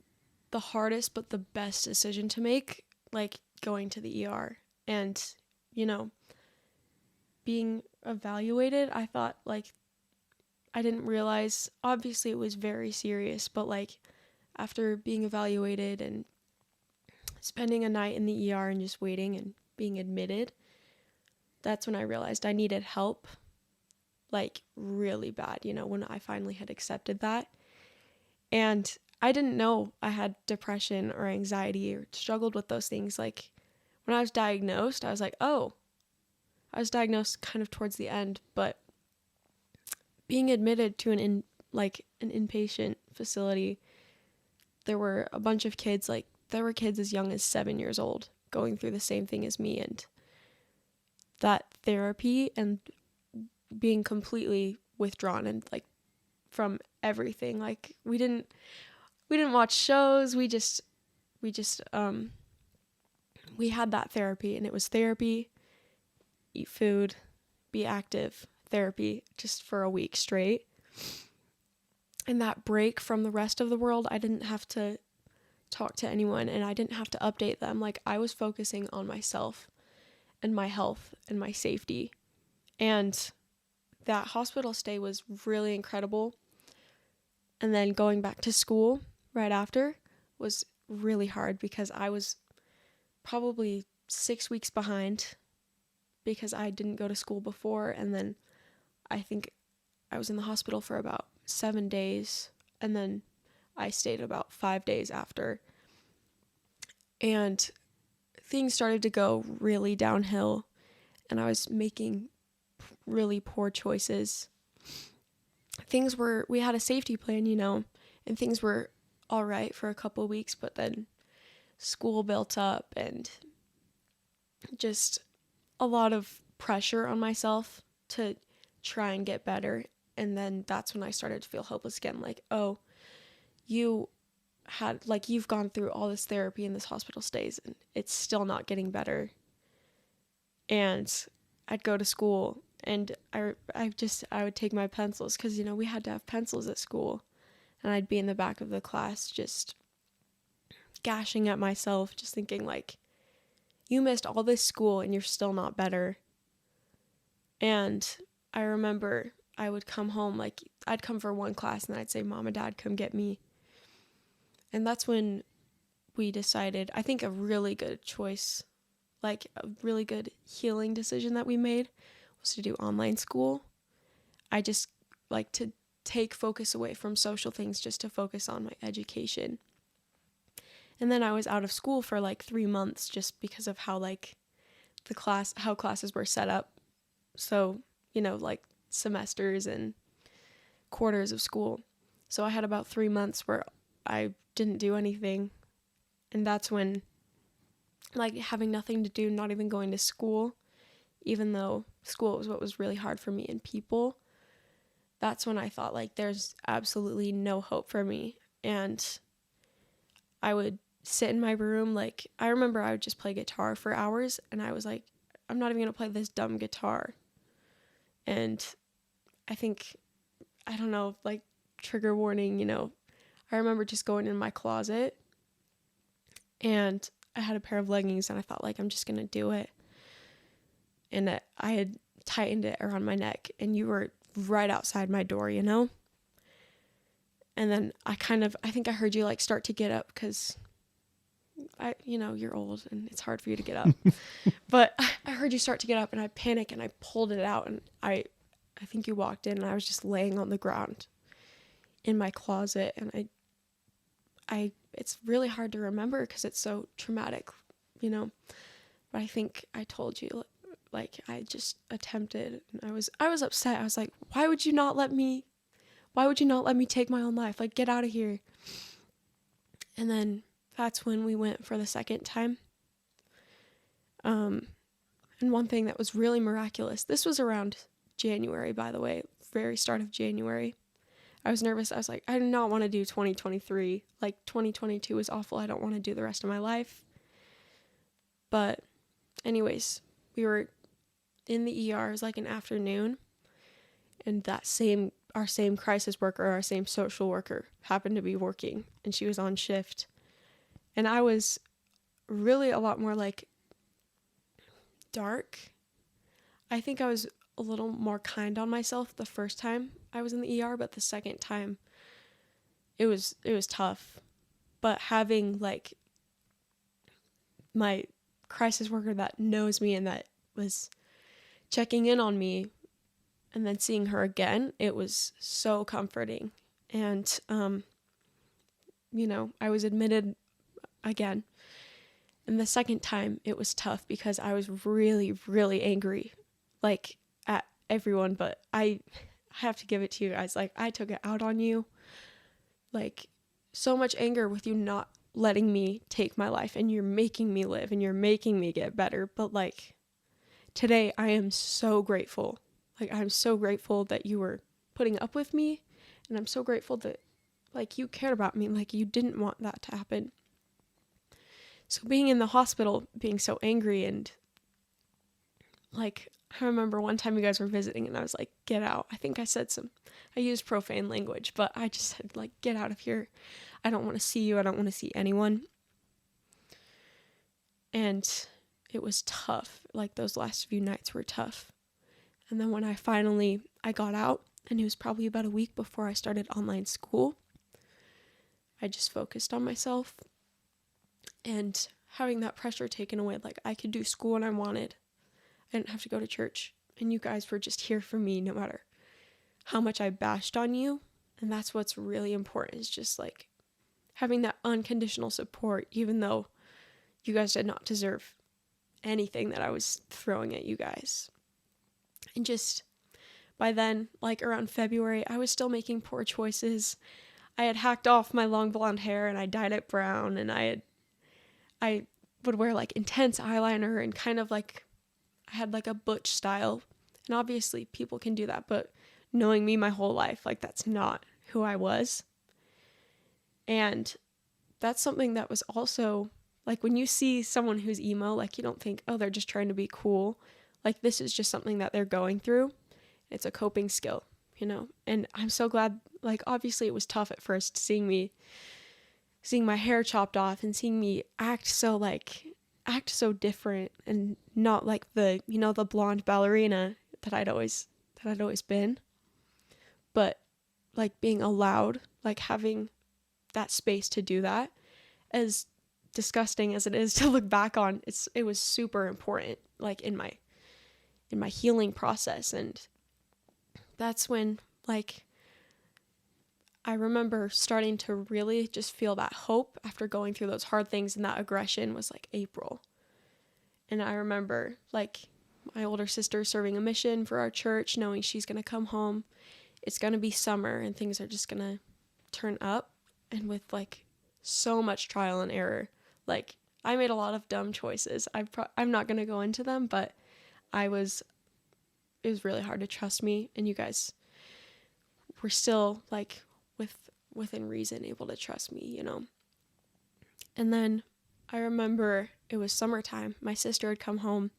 the hardest but the best decision to make, going to the ER and, being evaluated. I thought I didn't realize, obviously it was very serious, but after being evaluated and spending a night in the ER and just waiting and being admitted, that's when I realized I needed help, really bad, when I finally had accepted that. And I didn't know I had depression or anxiety or struggled with those things. When I was diagnosed, I was oh, I was diagnosed kind of towards the end, but being admitted to an inpatient facility, there were a bunch of kids, there were kids as young as 7 years old going through the same thing as me, and that therapy and being completely withdrawn and from everything. We didn't watch shows. We just we had that therapy, and it was therapy, eat food, be active, therapy, just for a week straight. And that break from the rest of the world, I didn't have to talk to anyone, and I didn't have to update them. Like, I was focusing on myself and my health and my safety. And that hospital stay was really incredible. And then going back to school right after was really hard because I was probably 6 weeks behind because I didn't go to school before. And then I think I was in the hospital for about 7 days. And then I stayed about 5 days after. And things started to go really downhill. And I was making really poor choices. We had a safety plan, and things were all right for a couple of weeks, but then school built up and just a lot of pressure on myself to try and get better. And then that's when I started to feel hopeless again. Like, oh, you've gone through all this therapy and this hospital stays and it's still not getting better. And I'd go to school and I would take my pencils because, we had to have pencils at school. And I'd be in the back of the class just gashing at myself, just thinking like, you missed all this school and you're still not better. And I remember I would come home, like I'd come for one class and I'd say, Mom and Dad, come get me. And that's when we decided, I think a really good choice, like a really good healing decision that we made was to do online school. I just like to take focus away from social things just to focus on my education. And then I was out of school for like 3 months just because of how how classes were set up. So, like semesters and quarters of school. So I had about 3 months where I didn't do anything. And that's when, like, having nothing to do, not even going to school, even though school was what was really hard for me and people, that's when I thought, like, there's absolutely no hope for me. And I would sit in my room, like, I remember I would just play guitar for hours, and I was like, I'm not even going to play this dumb guitar. And I think, I don't know, like, trigger warning, I remember just going in my closet, and I had a pair of leggings, and I thought, like, I'm just going to do it. And I had tightened it around my neck, and you were right outside my door, And then I think I heard you like start to get up because you're old and it's hard for you to get up. But I heard you start to get up and I panicked and I pulled it out and I think you walked in and I was just laying on the ground in my closet. And it's really hard to remember because it's so traumatic, But I think I told you, like, I just attempted, and I was upset. I was like, why would you not let me take my own life? Like, get out of here. And then that's when we went for the second time. And one thing that was really miraculous, this was around January, by the way, very start of January. I was nervous. I was like, I do not want to do 2023. Like, 2022 is awful. I don't want to do the rest of my life. But anyways, we were in the ER. It was like an afternoon. And our same crisis worker, our same social worker happened to be working. And she was on shift. And I was really a lot more like dark. I think I was a little more kind on myself the first time I was in the ER, but the second time it was tough. But having like my crisis worker that knows me and that was checking in on me and then seeing her again, it was so comforting. And I was admitted again. And the second time it was tough because I was really, really angry, like at everyone, but I have to give it to you guys. Like, I took it out on you, like so much anger with you not letting me take my life, and you're making me live and you're making me get better. But like today I am so grateful. Like, I'm so grateful that you were putting up with me, and I'm so grateful that like you cared about me, like you didn't want that to happen. So being in the hospital, being so angry, and like, I remember one time you guys were visiting and I was like, get out. I think I used profane language, but I just said, like, get out of here. I don't want to see you. I don't want to see anyone. And it was tough. Like, those last few nights were tough. And then when I got out, and it was probably about a week before I started online school, I just focused on myself and having that pressure taken away. Like, I could do school when I wanted. I didn't have to go to church. And you guys were just here for me no matter how much I bashed on you. And that's what's really important, is just like having that unconditional support, even though you guys did not deserve anything that I was throwing at you guys. And just by then, like around February, I was still making poor choices. I had hacked off my long blonde hair and I dyed it brown, and I would wear like intense eyeliner and kind of like, I had like a butch style. And obviously people can do that, but knowing me my whole life, like, that's not who I was. And that's something that was also, like, when you see someone who's emo, like, you don't think, oh, they're just trying to be cool. Like, this is just something that they're going through. It's a coping skill, you know? And I'm so glad, like, obviously it was tough at first seeing my hair chopped off and seeing me act so different and not like the blonde ballerina that I'd always been. But like being allowed, like having that space to do that, as disgusting as it is to look back on, it was super important, like in my healing process. And that's when, like, I remember starting to really just feel that hope after going through those hard things, and that aggression was like April. And I remember, like, my older sister serving a mission for our church, knowing she's going to come home. It's going to be summer and things are just going to turn up. And with like so much trial and error, like, I made a lot of dumb choices. I'm not going to go into them, but it was really hard to trust me. And you guys were still like within reason able to trust me, you know? And then I remember it was summertime. My sister had come home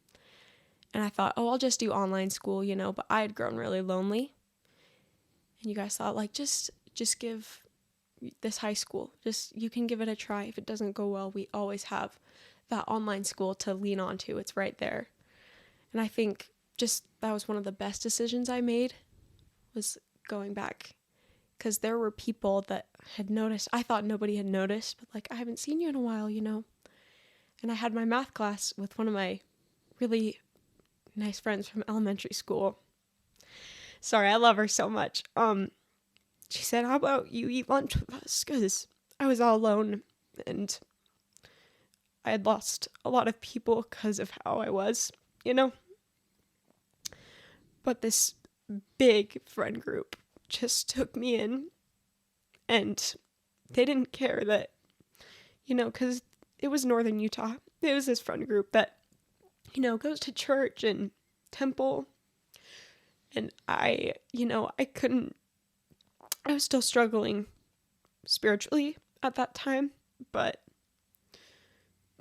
and I thought, oh, I'll just do online school, you know, but I had grown really lonely. And you guys thought, like, just give this high school, you can give it a try. If it doesn't go well, we always have that online school to lean onto. It's right there. And I think just that was one of the best decisions I made, was going back, because there were people that had noticed. I thought nobody had noticed, but like, I haven't seen you in a while, you know. And I had my math class with one of my really nice friends from elementary school. Sorry, I love her so much. She said, how about you eat lunch with us? Because I was all alone and I had lost a lot of people because of how I was, you know. But this big friend group just took me in, and they didn't care that, you know, because it was Northern Utah. It was this friend group that, you know, goes to church and temple. And I was still struggling spiritually at that time, but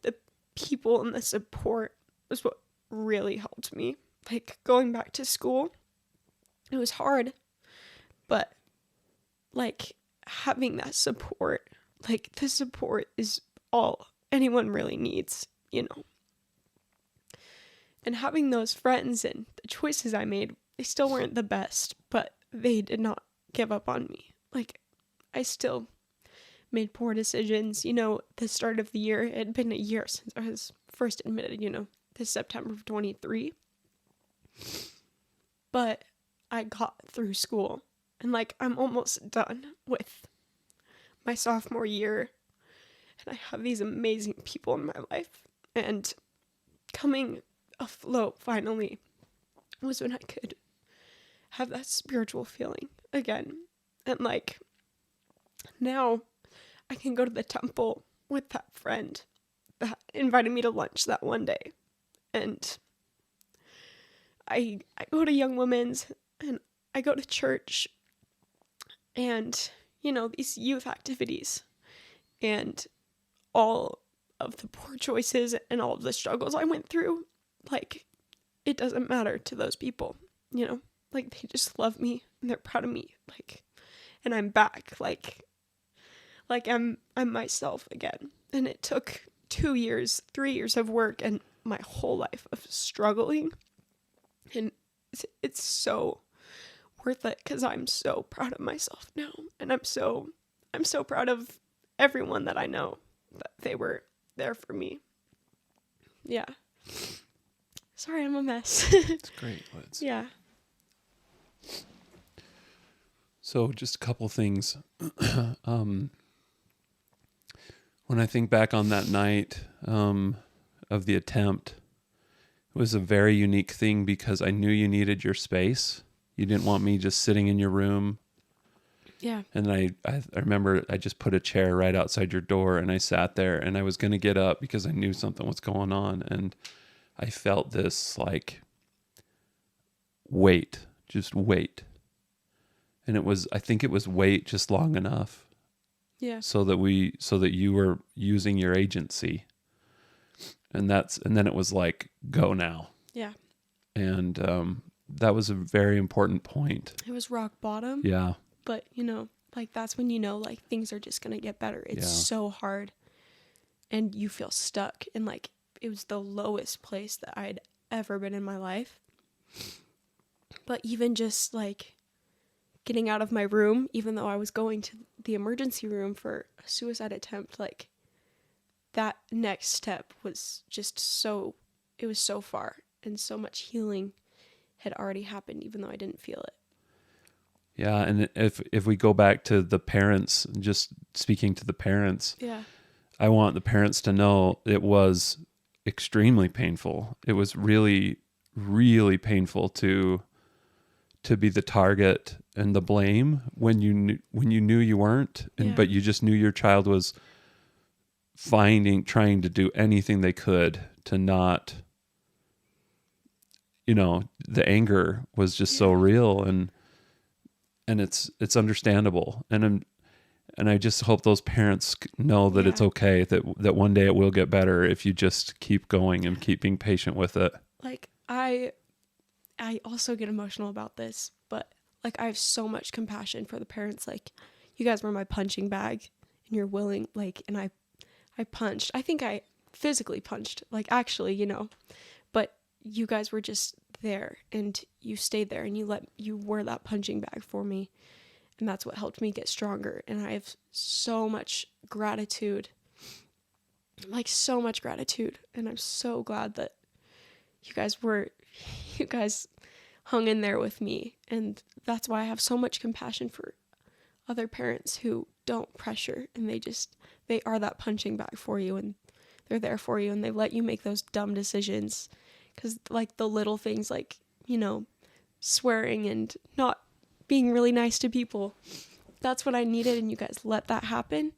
the people and the support was what really helped me. Like, going back to school, it was hard, but like, having that support, like, the support is all anyone really needs, you know. And having those friends and the choices I made, they still weren't the best, but they did not give up on me. Like, I still made poor decisions. You know, the start of the year, it had been a year since I was first admitted, you know, this September of 23. But I got through school, and like, I'm almost done with my sophomore year, and I have these amazing people in my life, and coming afloat finally was when I could have that spiritual feeling again. And like, now I can go to the temple with that friend that invited me to lunch that one day, and I go to Young Women's, and I go to church, and, you know, these youth activities, and all of the poor choices and all of the struggles I went through, like, it doesn't matter to those people, you know? Like, they just love me and they're proud of me, like, and I'm back, like I'm myself again. And it took 2 years, 3 years of work and my whole life of struggling. And it's so worth it because I'm so proud of myself now. And I'm so proud of everyone that I know that they were there for me. Yeah. Sorry, I'm a mess. It's great, Liz. Yeah. So just a couple things. When I think back on that night of the attempt, it was a very unique thing because I knew you needed your space. You didn't want me just sitting in your room. Yeah. And I remember I just put a chair right outside your door and I sat there and I was going to get up because I knew something was going on. And I felt this like weight, just weight. And I think it was weight just long enough. Yeah. So that you were using your agency. And then it was like, go now. Yeah. And that was a very important point. It was rock bottom. Yeah. But, you know, like, that's when you know, like, things are just going to get better. It's so hard. And you feel stuck. And, like, it was the lowest place that I'd ever been in my life. But even just, like, getting out of my room, even though I was going to the emergency room for a suicide attempt, like, that next step was just it was so far. And so much healing had already happened, even though I didn't feel it. Yeah, and if we go back to the parents, just speaking to the parents, yeah, I want the parents to know it was extremely painful. It was really, really painful to be the target and the blame when you knew you weren't, but you just knew your child was trying to do anything they could to not, the anger was just so real and it's understandable. And I just hope those parents know that it's okay, that one day it will get better if you just keep going and keep being patient with it. Like, I also get emotional about this, but, like, I have so much compassion for the parents. Like, you guys were my punching bag and you're willing, like, and I punched. I think I physically punched, like, actually, but you guys were just there and you stayed there and you were that punching bag for me. And that's what helped me get stronger. And I have so much gratitude, like, so much gratitude. And I'm so glad that you guys hung in there with me. And that's why I have so much compassion for other parents who don't pressure and they are that punching bag for you and they're there for you and they let you make those dumb decisions. Because, like, the little things, like, swearing and not being really nice to people, that's what I needed, and you guys let that happen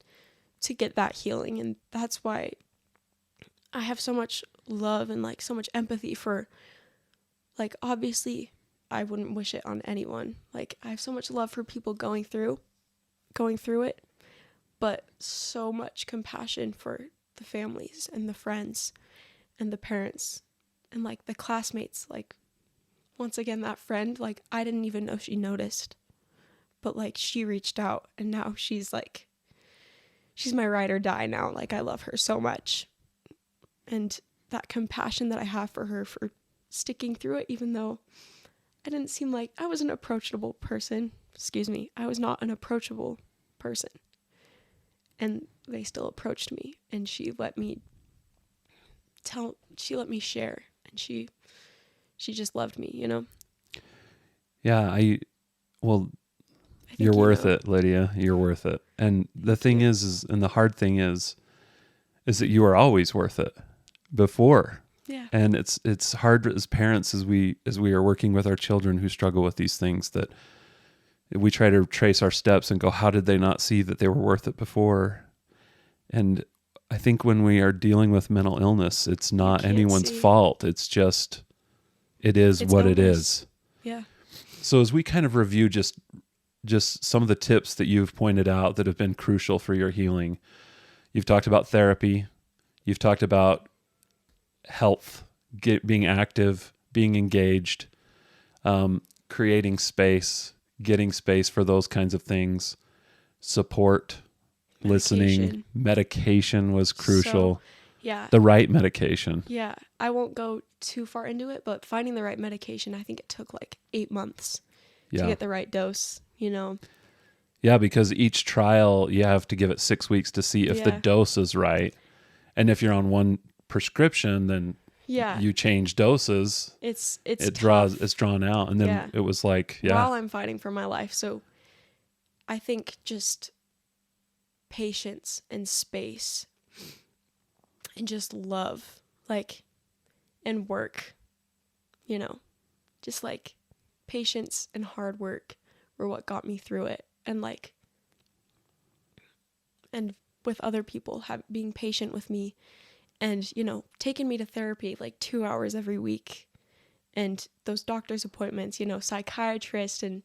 to get that healing. And that's why I have so much love and, like, so much empathy for, like, obviously I wouldn't wish it on anyone. Like, I have so much love for people going through it, but so much compassion for the families and the friends and the parents and, like, the classmates. Like, once again, that friend, like, I didn't even know she noticed, but, like, she reached out and now she's my ride or die now. Like, I love her so much. And that compassion that I have for her for sticking through it, even though I didn't seem like I was an approachable person. I was not an approachable person. And they still approached me and she let me share. And she just loved me, Yeah, you're worth it, Lydia. You're worth it. And the thing is, and the hard thing is that you are always worth it before. Yeah. And it's hard as parents as we are working with our children who struggle with these things, that we try to trace our steps and go, how did they not see that they were worth it before? And I think when we are dealing with mental illness, it's not anyone's fault. It's just, it's what it is. Yeah. So as we kind of review just some of the tips that you've pointed out that have been crucial for your healing, you've talked about therapy, You've talked about health, being active, being engaged, creating space, getting space for those kinds of things, support, listening, medication was crucial. So, yeah. The right medication. Yeah. I won't go too far into it, but finding the right medication, I think it took like 8 months to get the right dose, you know? Yeah, because each trial, you have to give it 6 weeks to see if the dose is right. And if you're on one prescription, then you change doses. It's drawn out. And then it was like, while I'm fighting for my life. So I think just patience and space and just love, like, and work, you know, just like patience and hard work were what got me through it. And like, and with other people being patient with me and, you know, taking me to therapy like 2 hours every week, and those doctor's appointments, you know, psychiatrist and,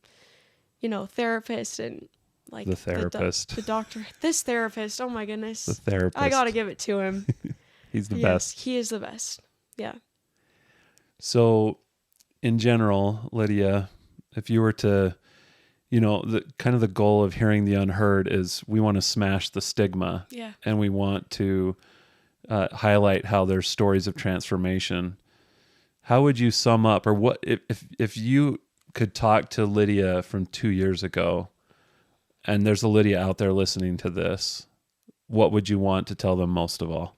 you know, therapist, and like the therapist, the doctor, this therapist. Oh my goodness. The therapist. I got to give it to him. He's the best. He is the best. Yeah. So in general, Lydia, if you were to, you know, the kind of the goal of Hearing the Unheard is we want to smash the stigma. Yeah. And we want to highlight how there's stories of transformation. How would you sum up, or what if you could talk to Lydia from 2 years ago, and there's a Lydia out there listening to this, what would you want to tell them most of all?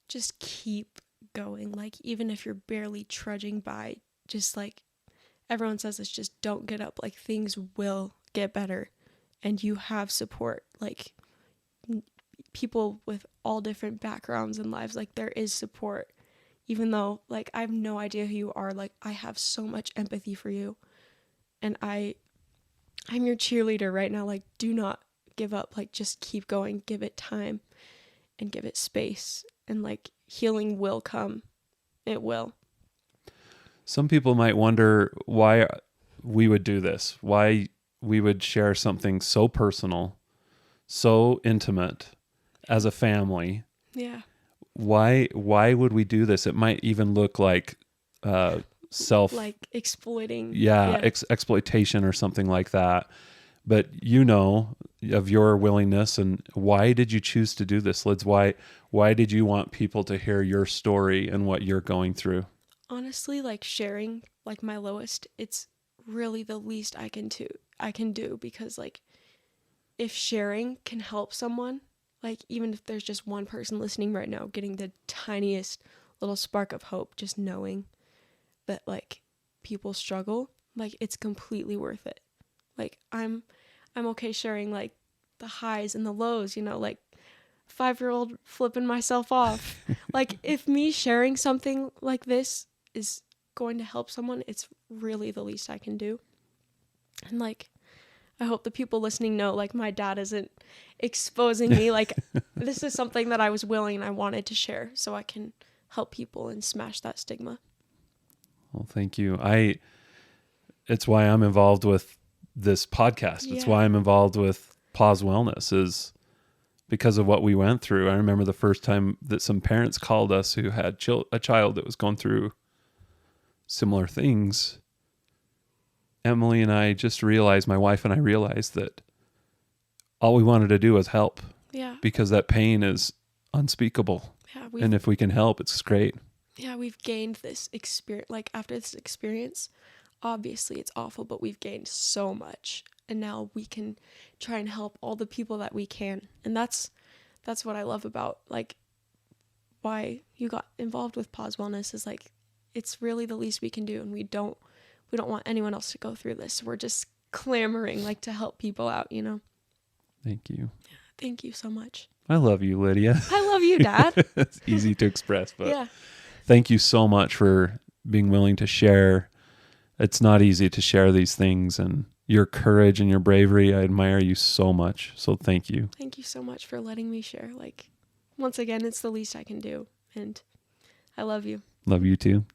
Just keep going. Like, even if you're barely trudging by, just like everyone says, it's just don't get up. Like, things will get better, and you have support. Like, people with all different backgrounds and lives, like, there is support. Even though, like, I have no idea who you are, like, I have so much empathy for you. And I'm your cheerleader right now. Like, do not give up. Like, just keep going. Give it time and give it space. And, like, healing will come. It will. Some people might wonder why we would do this, why we would share something so personal, so intimate as a family. Yeah. Why would we do this? It might even look like like exploiting. Exploitation or something like that. But you know of your willingness, and why did you choose to do this, Lids? Why did you want people to hear your story and what you're going through? Honestly, like, sharing like my lowest, it's really the least I can do, because like, if sharing can help someone, like, even if there's just one person listening right now getting the tiniest little spark of hope, just knowing that like people struggle, like, it's completely worth it. Like, I'm okay sharing like the highs and the lows, you know, like 5-year-old flipping myself off. Like, if me sharing something like this is going to help someone, it's really the least I can do. And like, I hope the people listening know, like, my dad isn't exposing me. Like, this is something that I was willing and I wanted to share so I can help people and smash that stigma. Well, thank you. It's why I'm involved with this podcast. It's why I'm involved with Pause Wellness, is because of what we went through. I remember the first time that some parents called us who had a child that was going through similar things. Emily and I just realized, my wife and I realized, that all we wanted to do was help. Yeah. Because that pain is unspeakable. Yeah. And if we can help, it's great. Yeah, we've gained this experience. Like, after this experience, obviously it's awful, but we've gained so much. And now we can try and help all the people that we can. And that's what I love about, like, why you got involved with Pause Wellness, is like, it's really the least we can do. And we don't want anyone else to go through this. We're just clamoring, like, to help people out, you know? Thank you. Yeah, thank you so much. I love you, Lydia. I love you, Dad. It's easy to express, but thank you so much for being willing to share. It's not easy to share these things, and your courage and your bravery, I admire you so much. So thank you. Thank you so much for letting me share. Like, once again, it's the least I can do. And I love you. Love you too.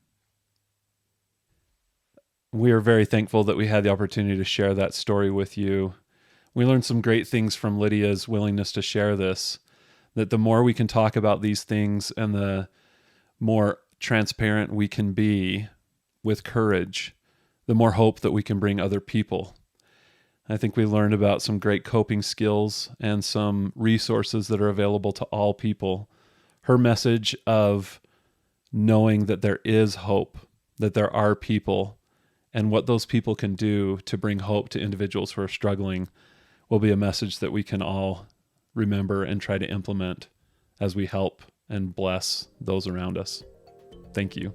We are very thankful that we had the opportunity to share that story with you. We learned some great things from Lydia's willingness to share this, that the more we can talk about these things and the more transparent we can be with courage, the more hope that we can bring other people. I think we learned about some great coping skills and some resources that are available to all people. Her message of knowing that there is hope, that there are people, and what those people can do to bring hope to individuals who are struggling will be a message that we can all remember and try to implement as we help and bless those around us. Thank you.